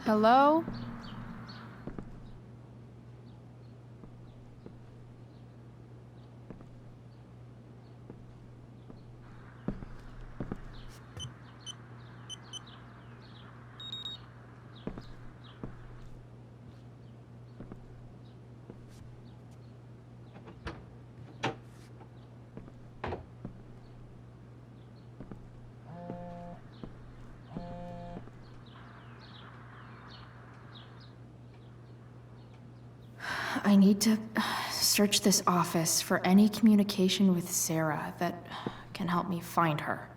Hello? I need to search this office for any communication with Sera that can help me find her.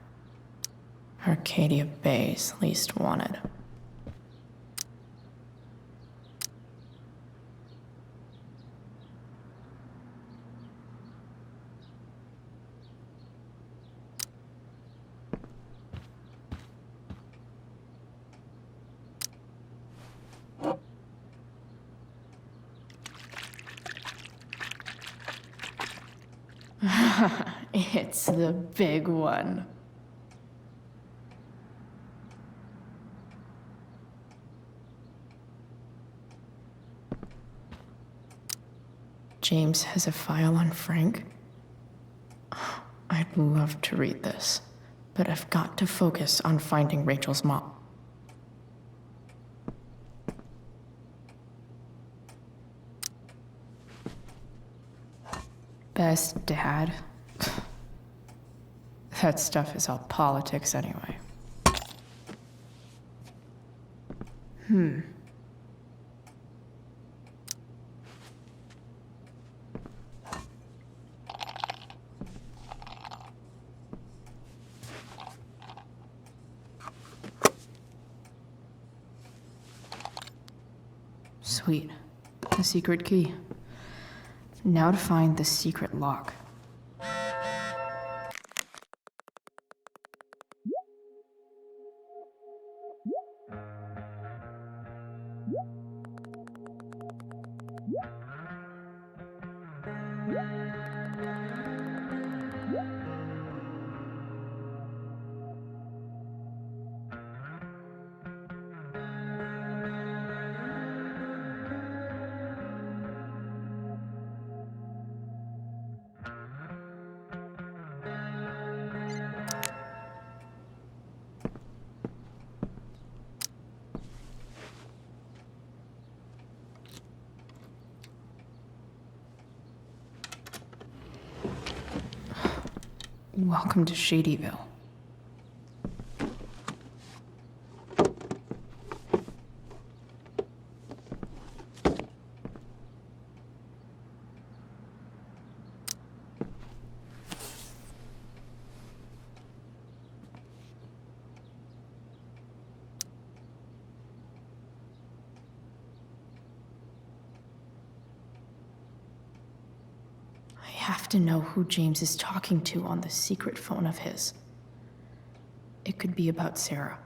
Arcadia Bay's least wanted. It's the big one. James has a file on Frank. I'd love to read this, but I've got to focus on finding Rachel's mom. Best dad? That stuff is all politics anyway. Sweet. The secret key. Now to find the secret lock. Welcome to Shadyville. I have to know who James is talking to on the secret phone of his. It could be about Sera.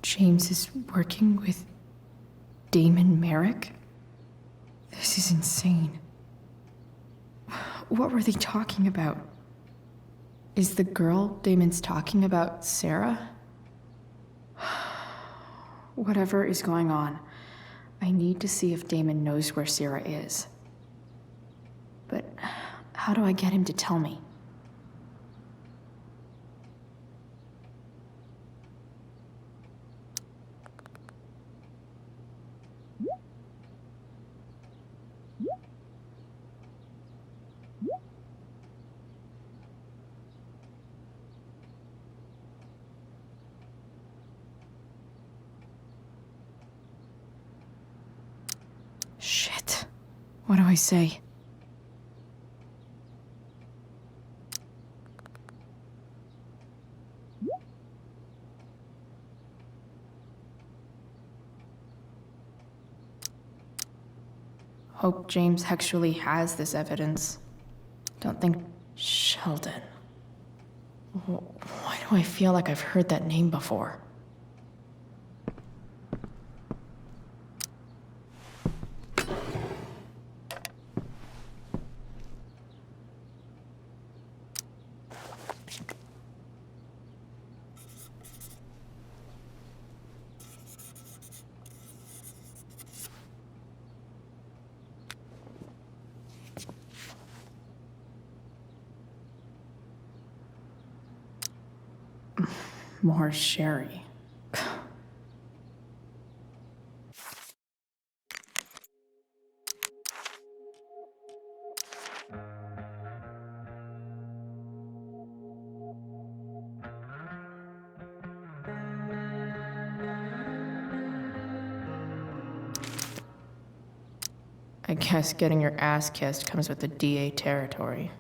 James is working with Damon Merrick? This is insane. What were they talking about? Is the girl Damon's talking about Sera? Whatever is going on, I need to see if Damon knows where Sera is. But how do I get him to tell me? What do I say? Hope James actually has this evidence. Don't think... Sheldon. Why do I feel like I've heard that name before? More sherry. I guess getting your ass kissed comes with the DA territory.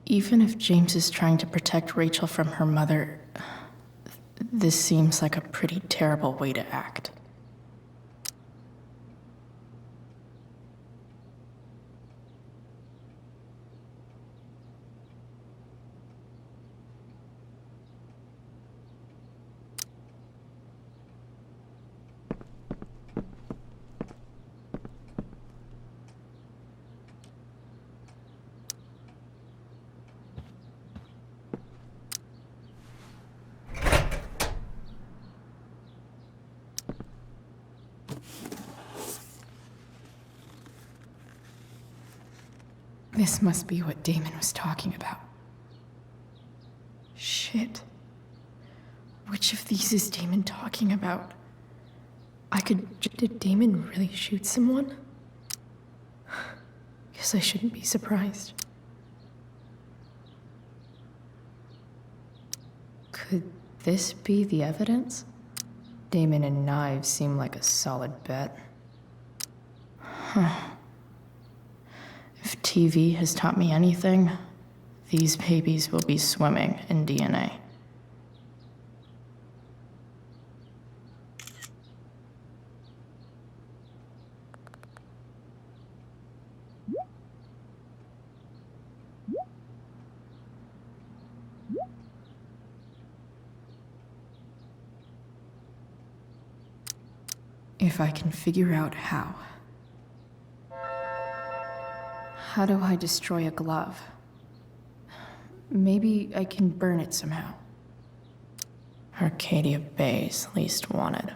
Even if James is trying to protect Rachel from her mother, this seems like a pretty terrible way to act. This must be what Damon was talking about. Shit. Which of these is Damon talking about? Did Damon really shoot someone? Guess I shouldn't be surprised. Could this be the evidence? Damon and knives seem like a solid bet. If TV has taught me anything, these babies will be swimming in DNA. If I can figure out how. How do I destroy a glove? Maybe I can burn it somehow. Arcadia Bay's least wanted.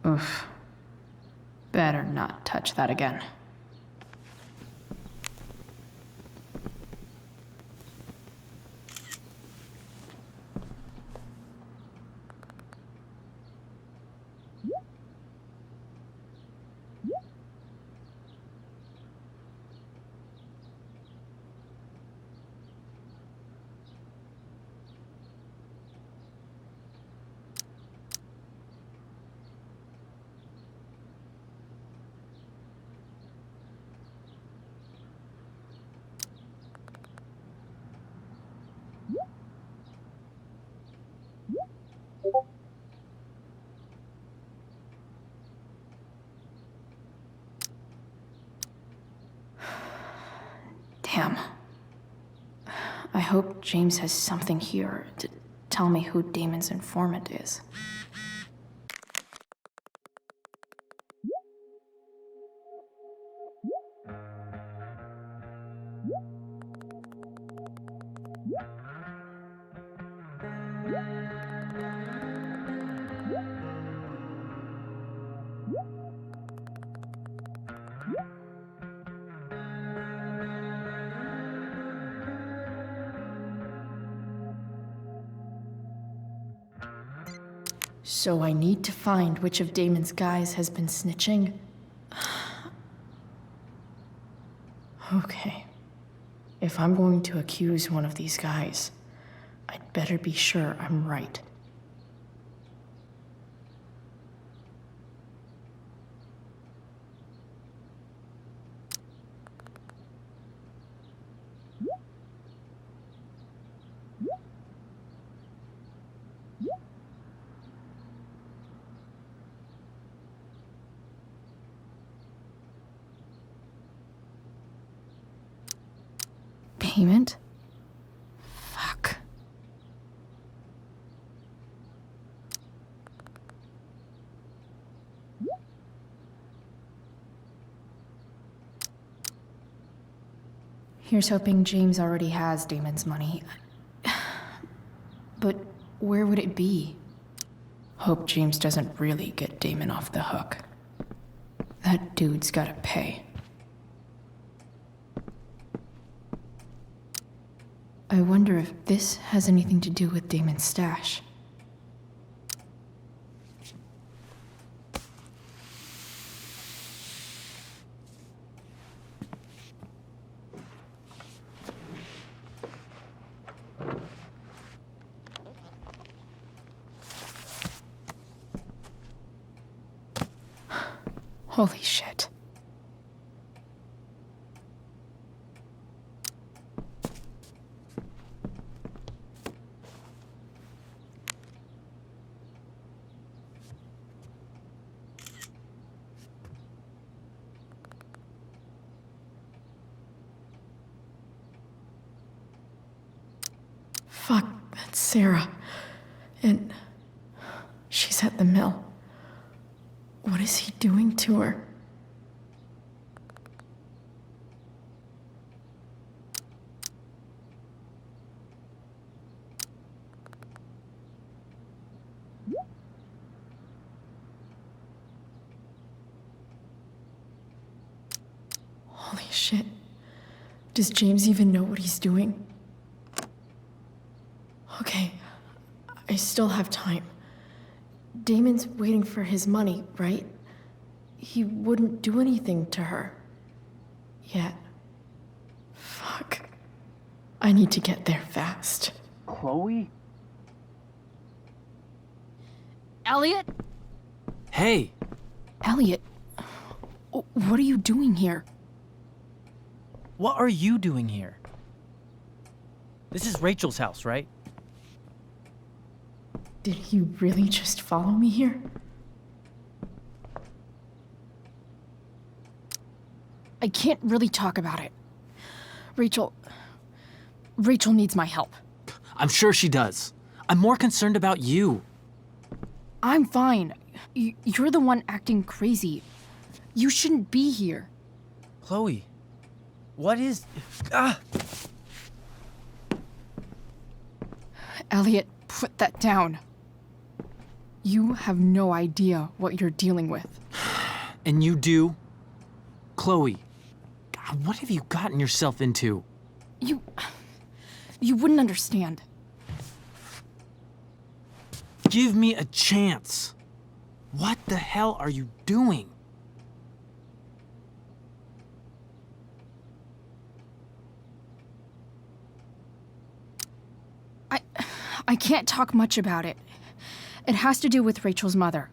Oof. Better not touch that again. Damn. I hope James has something here to tell me who Damon's informant is. So I need to find which of Damon's guys has been snitching. Okay. If I'm going to accuse one of these guys, I'd better be sure I'm right. Payment? Fuck. Here's hoping James already has Damon's money. But where would it be? Hope James doesn't really get Damon off the hook. That dude's gotta pay. I wonder if this has anything to do with Damon's stash. Holy shit. Fuck, that's Sera. And she's at the mill. What is he doing to her? Holy shit. Does James even know what he's doing? Okay, I still have time. Damon's waiting for his money, right? He wouldn't do anything to her. Yet. Fuck. I need to get there fast. Chloe? Eliot? Hey! Eliot, what are you doing here? What are you doing here? This is Rachel's house, right? Did he really just follow me here? I can't really talk about it. Rachel needs my help. I'm sure she does. I'm more concerned about you. I'm fine. You're the one acting crazy. You shouldn't be here. Chloe, what is... Ah! Eliot, put that down. You have no idea what you're dealing with. And you do? Chloe, God, what have you gotten yourself into? You wouldn't understand. Give me a chance. What the hell are you doing? I can't talk much about it. It has to do with Rachel's mother.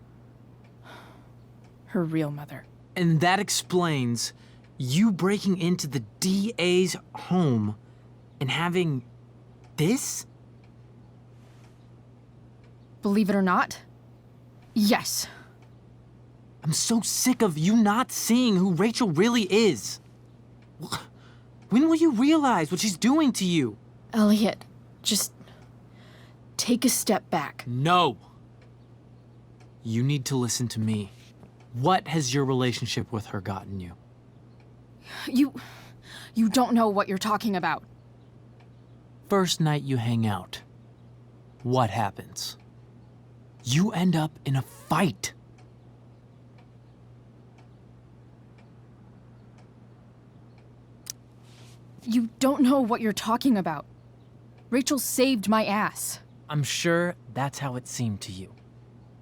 Her real mother. And that explains you breaking into the DA's home and having this? Believe it or not, yes. I'm so sick of you not seeing who Rachel really is. When will you realize what she's doing to you? Eliot, just take a step back. No. You need to listen to me. What has your relationship with her gotten you? You don't know what you're talking about. First night you hang out, what happens? You end up in a fight. You don't know what you're talking about. Rachel saved my ass. I'm sure that's how it seemed to you.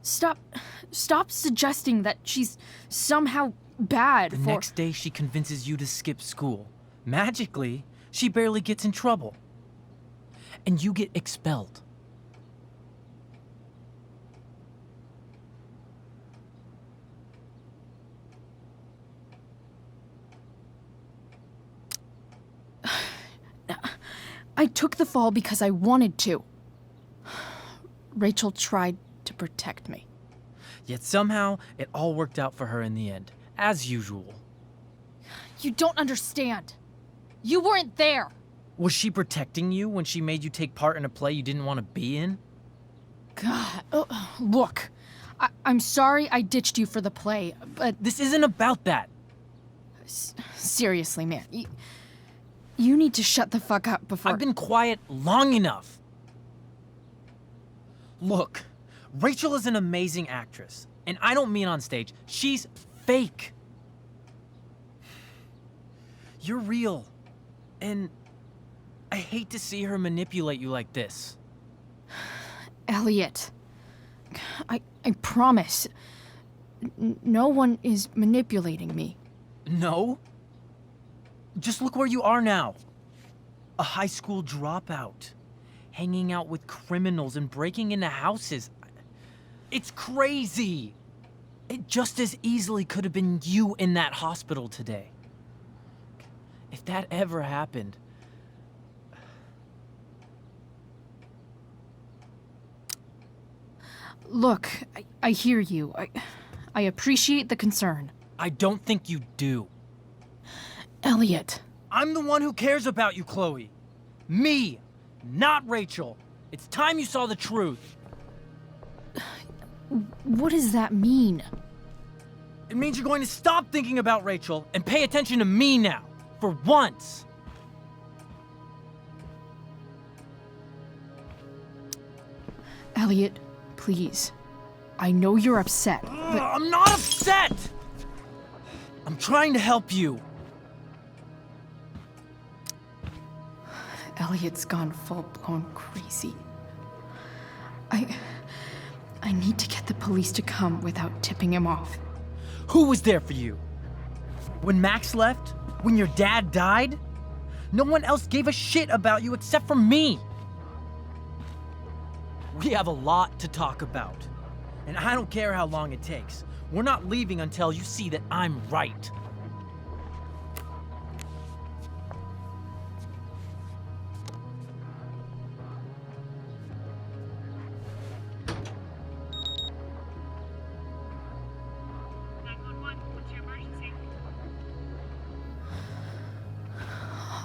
Stop suggesting that she's somehow bad The for... next day, she convinces you to skip school. Magically, she barely gets in trouble. And you get expelled. I took the fall because I wanted to. Rachel tried to protect me. Yet somehow, it all worked out for her in the end, as usual. You don't understand. You weren't there. Was she protecting you when she made you take part in a play you didn't want to be in? God, look. I'm sorry I ditched you for the play, but... This isn't about that. Seriously, man. You need to shut the fuck up before... I've been quiet long enough. Look, Rachel is an amazing actress. And I don't mean on stage. She's fake. You're real. And I hate to see her manipulate you like this. Eliot. I promise. No one is manipulating me. No? Just look where you are now. A high school dropout. Hanging out with criminals and breaking into houses. It's crazy. It just as easily could have been you in that hospital today. If that ever happened... Look, I hear you. I appreciate the concern. I don't think you do. Eliot. I'm the one who cares about you, Chloe. Me, not Rachel. It's time you saw the truth. What does that mean? It means you're going to stop thinking about Rachel and pay attention to me now, for once. Eliot, please. I know you're upset, but... I'm not upset! I'm trying to help you. Eliot's gone full-blown crazy. I need to get the police to come without tipping him off. Who was there for you? When Max left? When your dad died? No one else gave a shit about you except for me. We have a lot to talk about. And I don't care how long it takes. We're not leaving until you see that I'm right.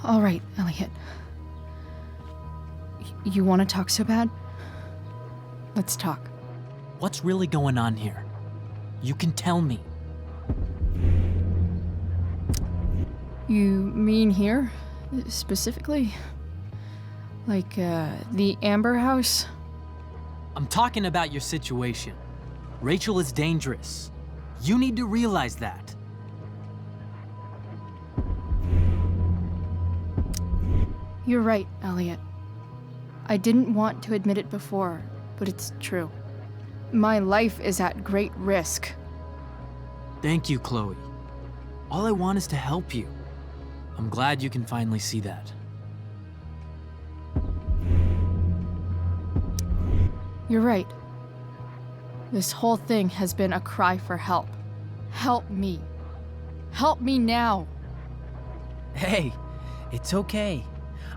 All right, Eliot. You want to talk so bad? Let's talk. What's really going on here? You can tell me. You mean here? Specifically? Like, the Amber House? I'm talking about your situation. Rachel is dangerous. You need to realize that. You're right, Eliot. I didn't want to admit it before, but it's true. My life is at great risk. Thank you, Chloe. All I want is to help you. I'm glad you can finally see that. You're right. This whole thing has been a cry for help. Help me. Help me now. Hey, it's okay.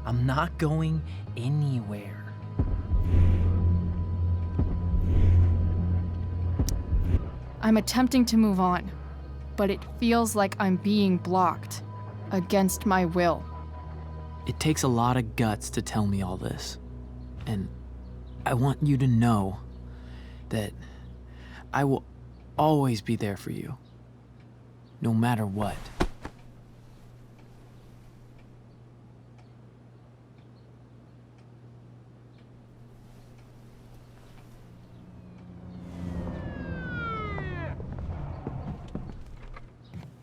I'm not going anywhere. I'm attempting to move on, but it feels like I'm being blocked. Against my will. It takes a lot of guts to tell me all this. And I want you to know that I will always be there for you. No matter what.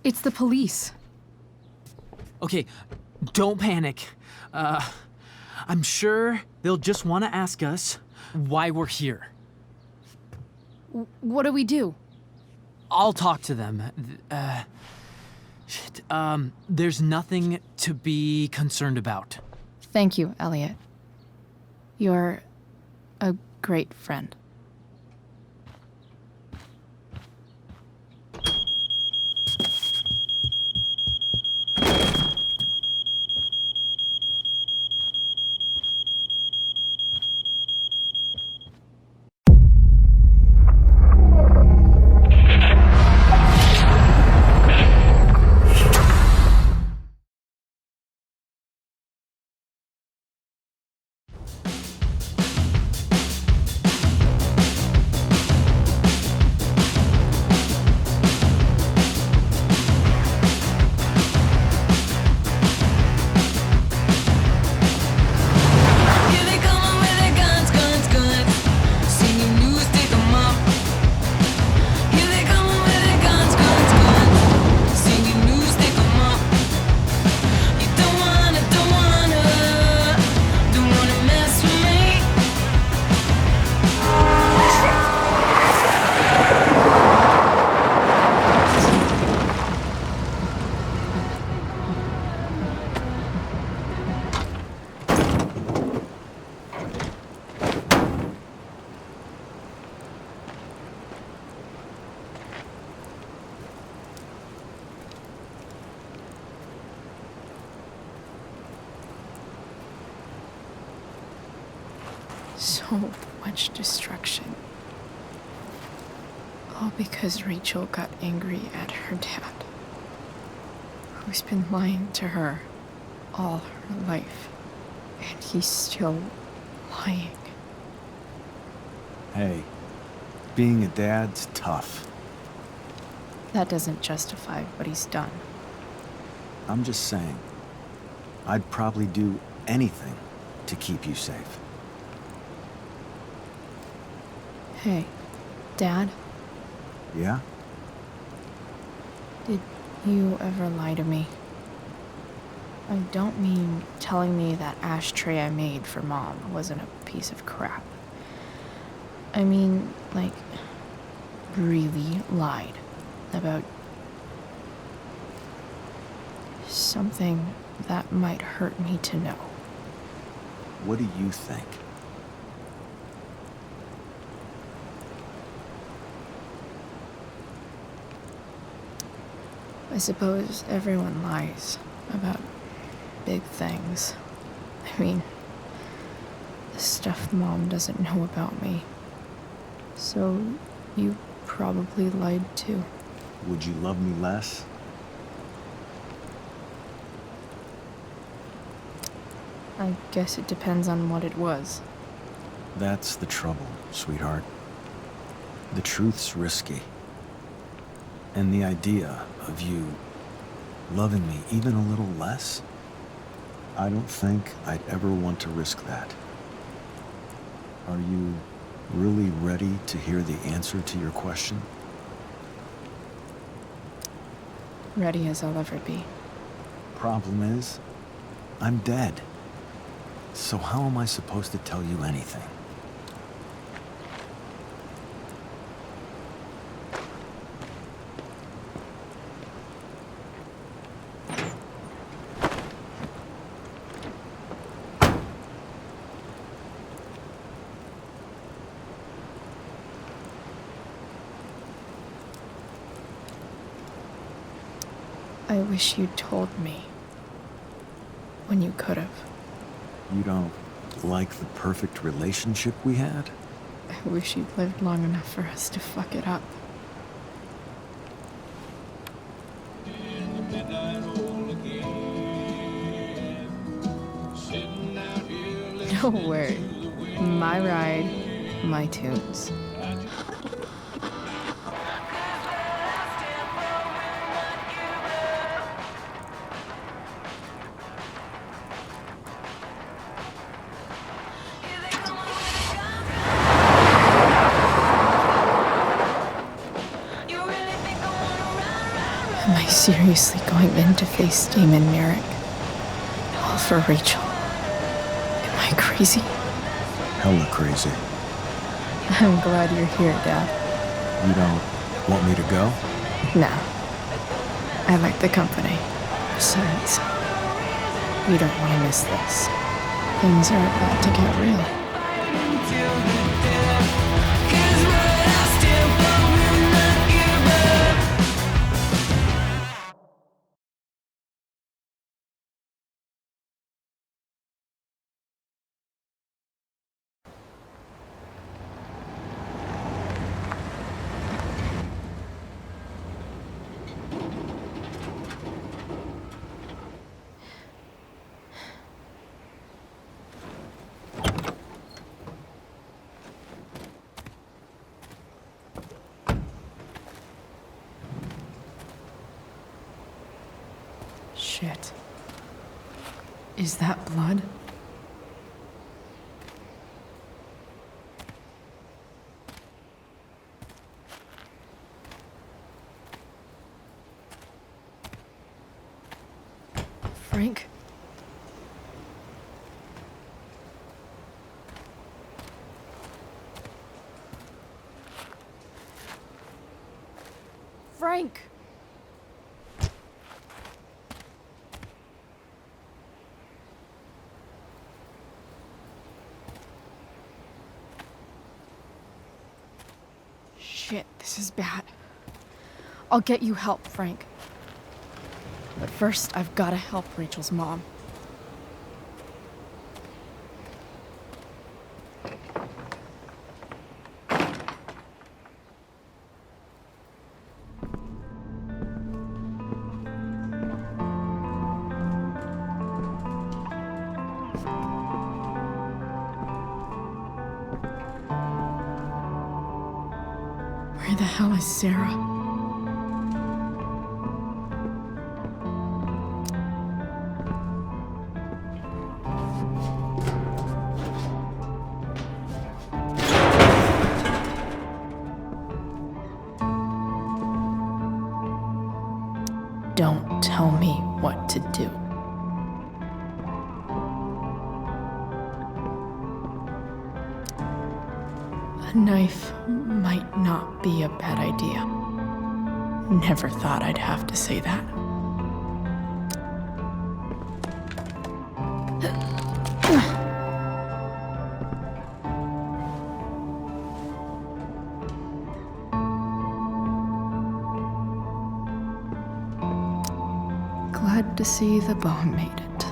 It's the police. Okay, don't panic. I'm sure they'll just want to ask us why we're here. What do we do? I'll talk to them. Shit, there's nothing to be concerned about. Thank you, Eliot. You're a great friend. So much destruction. All because Rachel got angry at her dad, who's been lying to her all her life, and he's still lying. Hey, being a dad's tough. That doesn't justify what he's done. I'm just saying, I'd probably do anything to keep you safe. Hey, Dad, Yeah? did you ever lie to me? I don't mean telling me that ashtray I made for Mom wasn't a piece of crap. I mean, like, really lied about something that might hurt me to know. What do you think? I suppose everyone lies about big things. I mean, the stuff Mom doesn't know about me. So, you probably lied too. Would you love me less? I guess it depends on what it was. That's the trouble, sweetheart. The truth's risky. And the idea of you loving me even a little less, I don't think I'd ever want to risk that. Are you really ready to hear the answer to your question? Ready as I'll ever be. Problem is, I'm dead. So how am I supposed to tell you anything? I wish you'd told me. When you could have. You don't like the perfect relationship we had? I wish you'd lived long enough for us to fuck it up. Don't worry. My ride, my tunes. Am I seriously going in to face Damon Merrick? All for Rachel? Am I crazy? Hella crazy. I'm glad you're here, Dad. You don't want me to go? No. I like the company. Besides, we don't want to miss this. Things are about to get real. Shit. Is that blood? Frank? Frank! Shit, this is bad. I'll get you help, Frank. But first, I've gotta help Rachel's mom. Where the hell is Sarah? Don't tell me what to do. A knife might not be a bad idea. Never thought I'd have to say that. Glad to see the bone made it.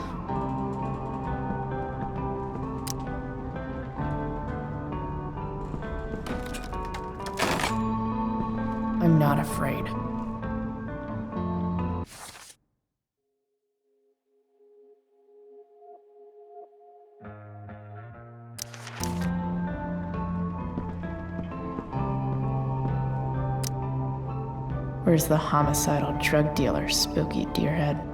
I'm not afraid. Where's the homicidal drug dealer, Spooky Deerhead?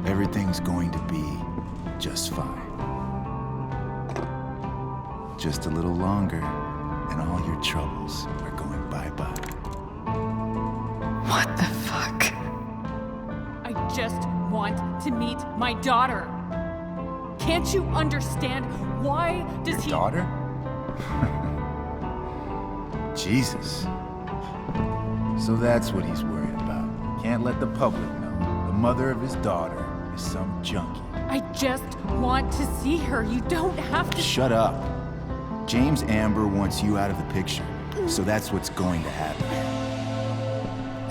Everything's going to be just fine. Just a little longer, and all your troubles are going bye-bye. What the fuck? I just want to meet my daughter. Can't you understand? Why does he... Daughter? Jesus. So that's what he's worried about. Can't let the public know. The mother of his daughter is some junkie. I just want to see her. You don't have to... Shut up. James Amber wants you out of the picture, so that's what's going to happen.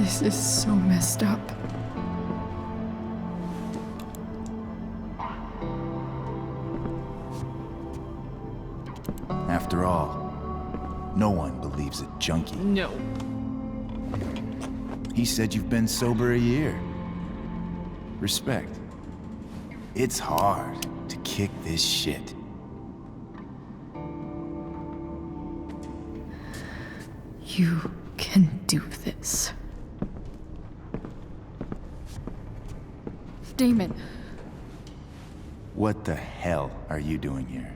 This is so messed up. After all, no one believes a junkie. No. He said you've been sober a year. Respect. It's hard to kick this shit. You can do this. What the hell are you doing here?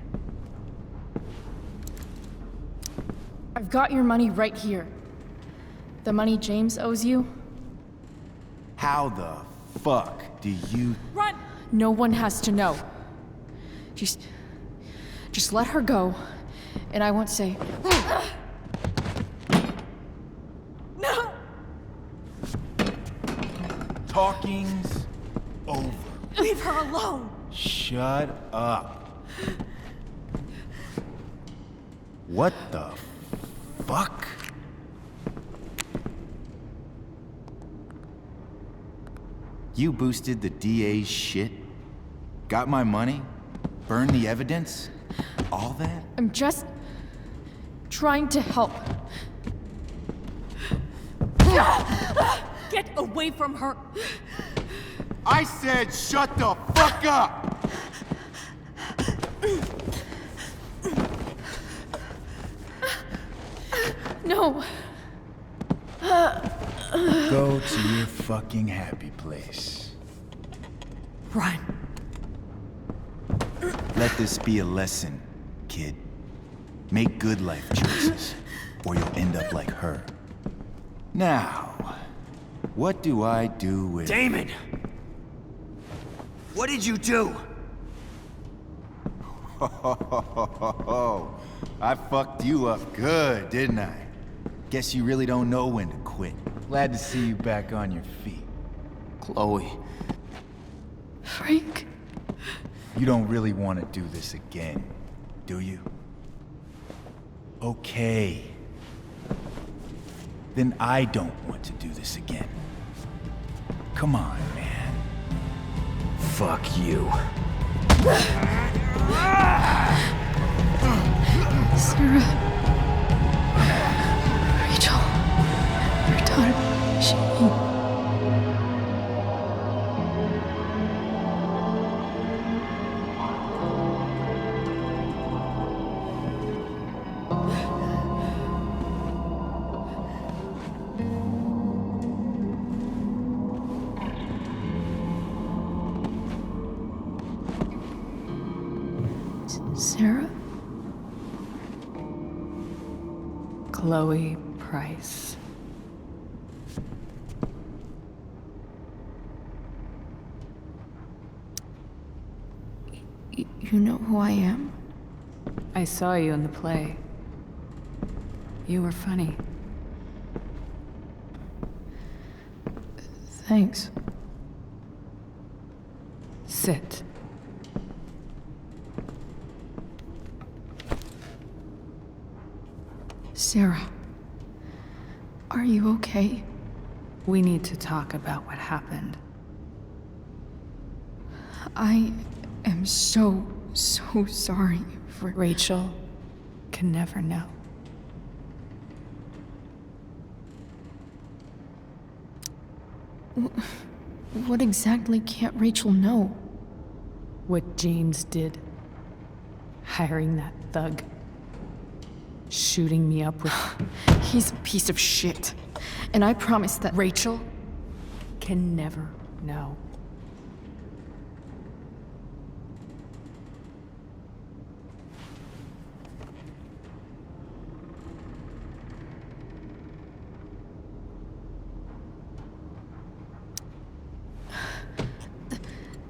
I've got your money right here. The money James owes you. How the fuck do you... Run! No one has to know. Just let her go, and I won't say... No! Talking's over. Leave her alone! Shut up. What the fuck? You boosted the DA's shit? Got my money? Burned the evidence? All that? I'm just trying to help. Get away from her! I said shut the fuck up! No. Go to your fucking happy place. Run! Let this be a lesson, kid. Make good life choices, or you'll end up like her. Now, what do I do with... Damon! What did you do? I fucked you up good, didn't I? Guess you really don't know when to quit. Glad to see you back on your feet. Chloe. Frank. You don't really want to do this again, do you? Okay. Then I don't want to do this again. Come on, man. Fuck you. Sarah. Rachel. Your daughter. She... Sarah? Chloe Price. You know who I am? I saw you in the play. You were funny. Thanks. Sit. Sarah. Are you okay? We need to talk about what happened. I am so sorry for... Rachel can never know. What exactly can't Rachel know? What James did. Hiring that thug. Shooting me up with... He's a piece of shit. And I promise that... Rachel can never know.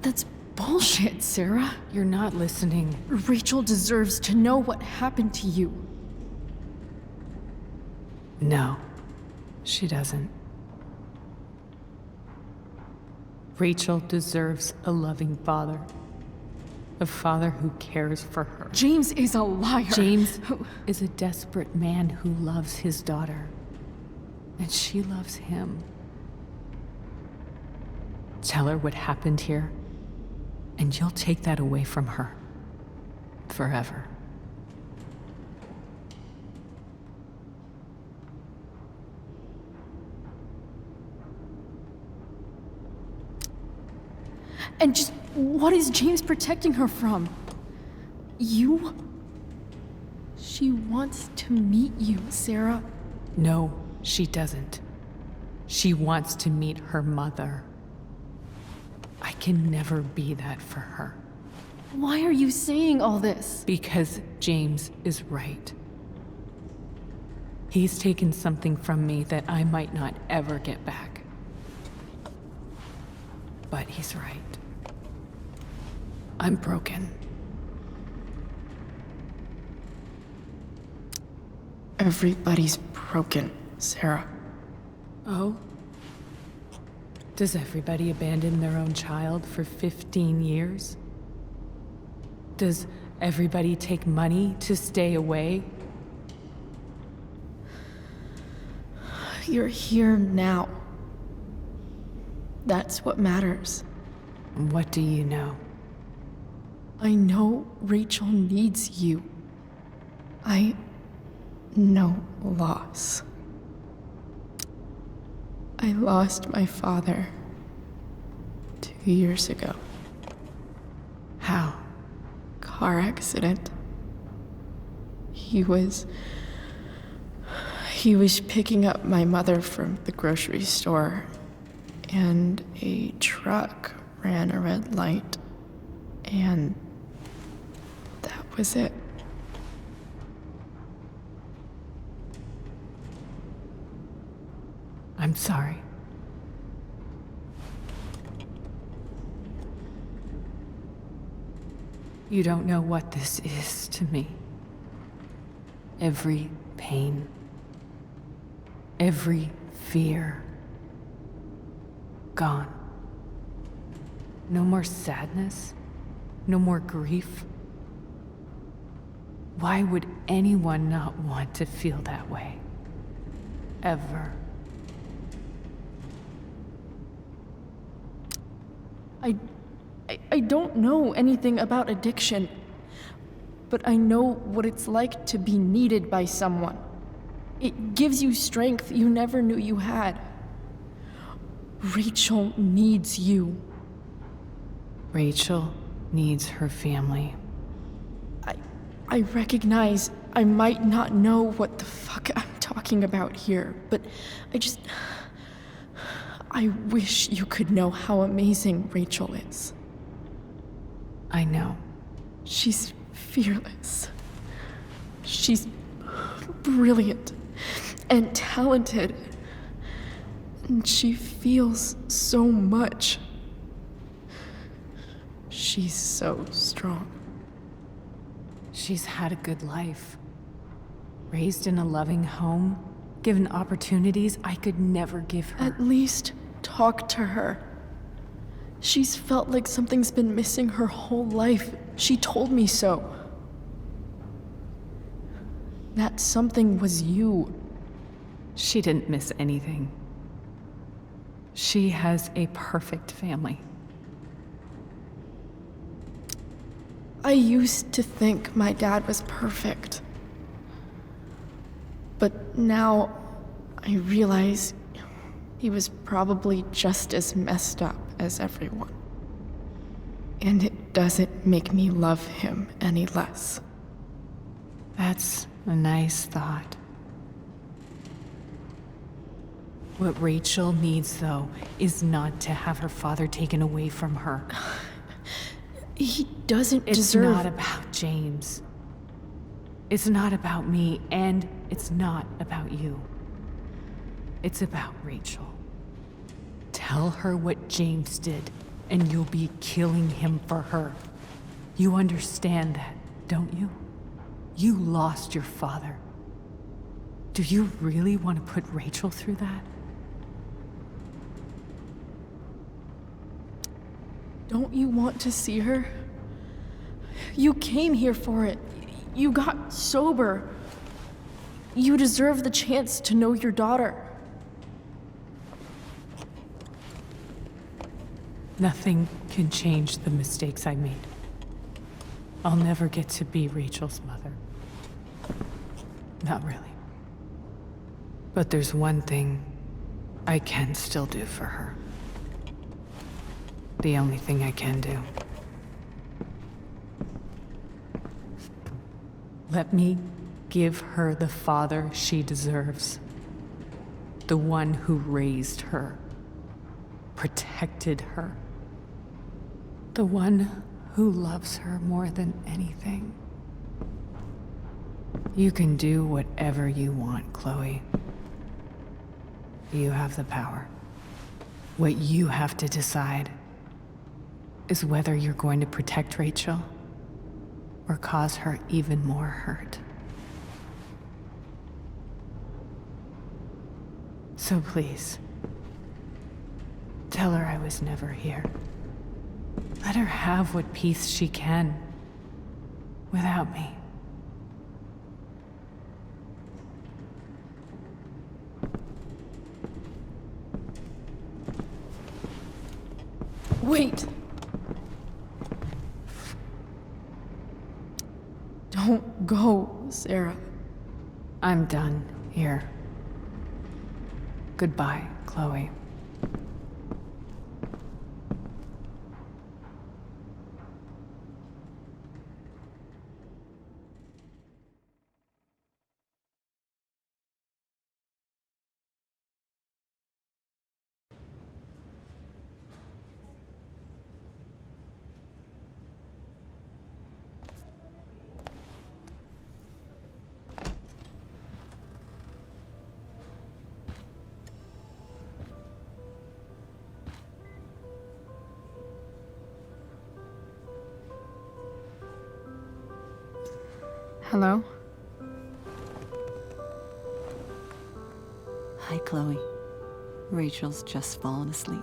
That's bullshit, Sarah. You're not listening. Rachel deserves to know what happened to you. No, she doesn't. Rachel deserves a loving father. A father who cares for her. James is a liar. James is a desperate man who loves his daughter. And she loves him. Tell her what happened here, and you'll take that away from her. Forever. And just what is James protecting her from? You? She wants to meet you, Sarah. No, she doesn't. She wants to meet her mother. I can never be that for her. Why are you saying all this? Because James is right. He's taken something from me that I might not ever get back. But he's right. I'm broken. Everybody's broken, Sarah. Oh? Does everybody abandon their own child for 15 years? Does everybody take money to stay away? You're here now. That's what matters. What do you know? I know Rachel needs you. I know loss. I lost my father 2 years ago. How? Car accident. He was picking up my mother from the grocery store, and a truck ran a red light, and that was it. I'm sorry. You don't know what this is to me. Every pain, every fear, gone. No more sadness, no more grief. Why would anyone not want to feel that way? Ever. I don't know anything about addiction, but I know what it's like to be needed by someone. It gives you strength you never knew you had. Rachel needs you. Rachel needs her family. I recognize I might not know what the fuck I'm talking about here, but I wish you could know how amazing Rachel is. I know. She's fearless. She's brilliant and talented. And she feels so much. She's so strong. She's had a good life. Raised in a loving home, given opportunities I could never give her. At least talk to her. She's felt like something's been missing her whole life. She told me so. That something was you. She didn't miss anything. She has a perfect family. I used to think my dad was perfect. But now I realize he was probably just as messed up as everyone. And it doesn't make me love him any less. That's a nice thought. What Rachel needs, though, is not to have her father taken away from her. He doesn't It's deserve... not about James. It's not about me, and it's not about you. It's about Rachel. Tell her what James did, and you'll be killing him for her. You understand that, don't you? You lost your father. Do you really want to put Rachel through that? Don't you want to see her? You came here for it. You got sober. You deserve the chance to know your daughter. Nothing can change the mistakes I made. I'll never get to be Rachel's mother. Not really. But there's one thing I can still do for her. The only thing I can do. Let me give her the father she deserves. The one who raised her, protected her. The one who loves her more than anything. You can do whatever you want, Chloe. You have the power. What you have to decide is whether you're going to protect Rachel or cause her even more hurt. So please, tell her I was never here. Let her have what peace she can without me. Wait! Don't go, Sarah. I'm done here. Goodbye, Chloe. Hello? Hi, Chloe. Rachel's just fallen asleep.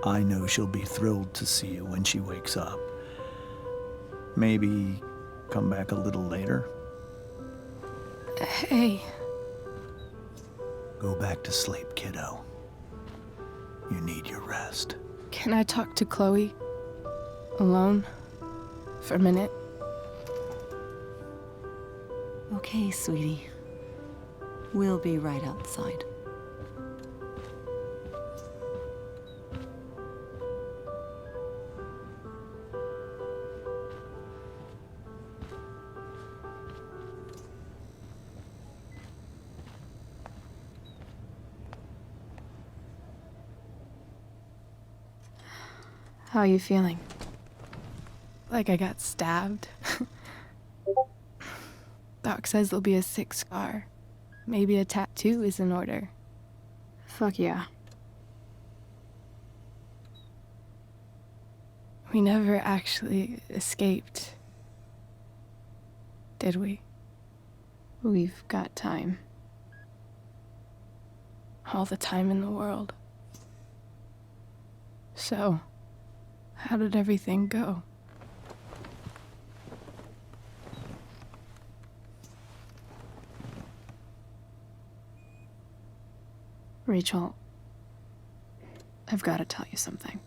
I know she'll be thrilled to see you when she wakes up. Maybe come back a little later. Hey. Go back to sleep, kiddo. You need your rest. Can I talk to Chloe? Alone? For a minute? Okay, sweetie. We'll be right outside. How are you feeling? Like I got stabbed? Doc says there'll be a sick scar. Maybe a tattoo is in order. Fuck yeah. We never actually escaped, did we? We've got time. All the time in the world. So, how did everything go? Rachel, I've got to tell you something.